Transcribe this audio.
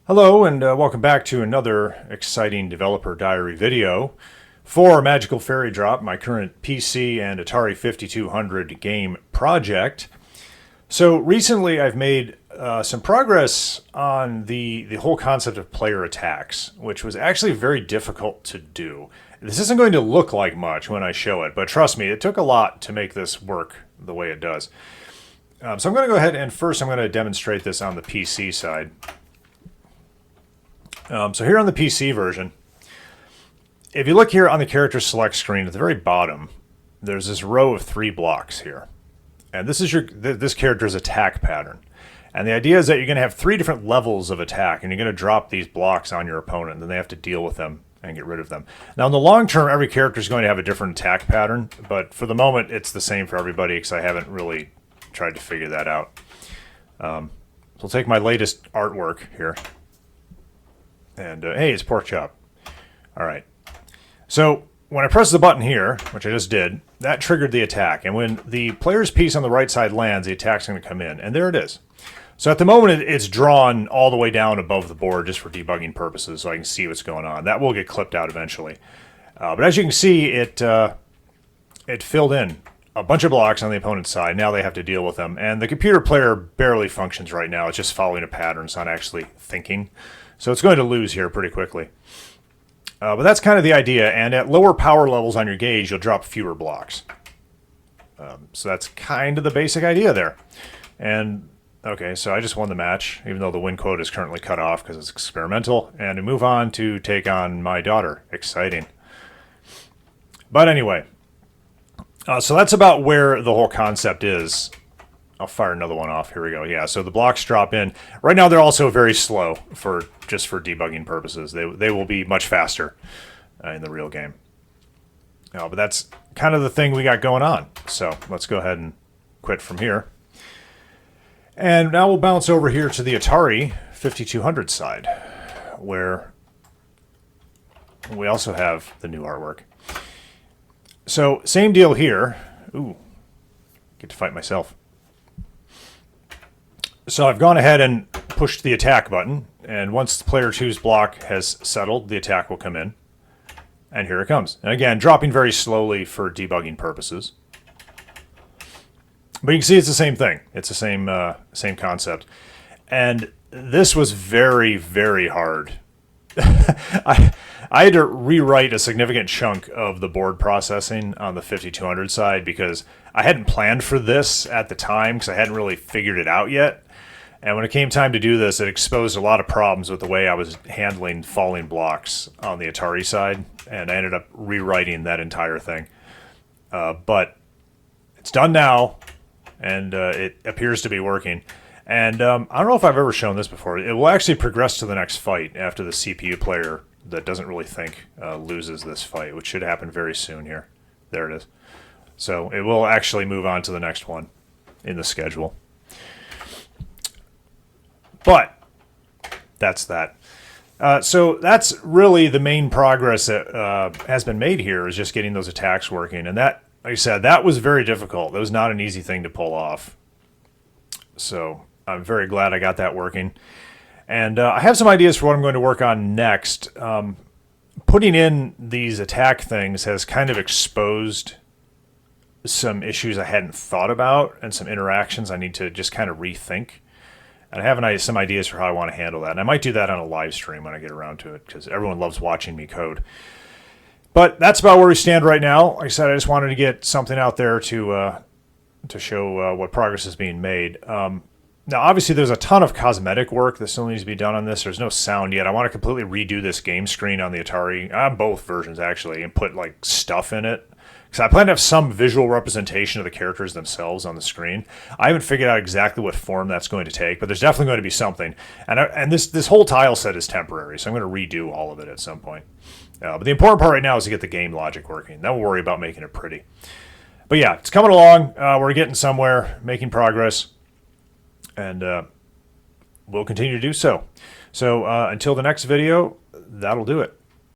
Hello and welcome back to another exciting developer diary video for Magical Fairy Drop, my current PC and Atari 5200 game project. So recently I've made some progress on the whole concept of player attacks, which was actually very difficult to do. This isn't going to look like much when I show it, but trust me, it took a lot to make this work the way it does. So I'm going to go ahead and first I'm going to demonstrate this on the PC side. So here on the PC version, if you look here on the character select screen at the very bottom, there's this row of 3 blocks here. And this is this character's attack pattern. And the idea is that you're going to have 3 different levels of attack, and you're going to drop these blocks on your opponent, and then they have to deal with them and get rid of them. Now, in the long term, every character is going to have a different attack pattern, but for the moment, it's the same for everybody because I haven't really tried to figure that out. So I'll take my latest artwork here. And hey, it's Pork Chop. All right. So when I press the button here, which I just did, that triggered the attack. And when the player's piece on the right side lands, the attack's going to come in. And there it is. So at the moment, it's drawn all the way down above the board just for debugging purposes so I can see what's going on. That will get clipped out eventually. But as you can see, it filled in a bunch of blocks on the opponent's side. Now they have to deal with them. And the computer player barely functions right now. It's just following a pattern. It's not actually thinking. So it's going to lose here pretty quickly. But that's kind of the idea. And at lower power levels on your gauge, you'll drop fewer blocks. So that's kind of the basic idea there. And, okay, so I just won the match, even though the win quote is currently cut off because it's experimental. And we move on to take on my daughter. Exciting. But anyway, so that's about where the whole concept is. I'll fire another one off. Here we go. Yeah, so the blocks drop in. Right now they're also very slow just for debugging purposes. They will be much faster in the real game. But that's kind of the thing we got going on. So let's go ahead and quit from here. And now we'll bounce over here to the Atari 5200 side, where we also have the new artwork. So same deal here. Ooh, get to fight myself. So I've gone ahead and pushed the attack button, and once the player 2's block has settled, the attack will come in. And here it comes. And again, dropping very slowly for debugging purposes. But you can see it's the same thing. It's the same concept. And this was very, very hard. I had to rewrite a significant chunk of the board processing on the 5200 side because I hadn't planned for this at the time because I hadn't really figured it out yet. And when it came time to do this, it exposed a lot of problems with the way I was handling falling blocks on the Atari side, and I ended up rewriting that entire thing. But it's done now, and it appears to be working. And I don't know if I've ever shown this before. It will actually progress to the next fight after the CPU player that doesn't really think loses this fight, which should happen very soon here. There it is. So it will actually move on to the next one in the schedule. But that's that. So that's really the main progress that has been made here is just getting those attacks working. And that, like I said, that was very difficult. That was not an easy thing to pull off. So I'm very glad I got that working. And I have some ideas for what I'm going to work on next. Putting in these attack things has kind of exposed some issues I hadn't thought about and some interactions I need to just kind of rethink. And I have some ideas for how I want to handle that. And I might do that on a live stream when I get around to it because everyone loves watching me code. But that's about where we stand right now. Like I said, I just wanted to get something out there to show what progress is being made. Now, obviously, there's a ton of cosmetic work that still needs to be done on this. There's no sound yet. I want to completely redo this game screen on the Atari, on both versions, actually, and put, like, stuff in it. Because I plan to have some visual representation of the characters themselves on the screen. I haven't figured out exactly what form that's going to take, but there's definitely going to be something. And this whole tile set is temporary, so I'm going to redo all of it at some point. But the important part right now is to get the game logic working. Then we'll worry about making it pretty. But yeah, it's coming along. We're getting somewhere, making progress. And we'll continue to do so. So until the next video, that'll do it.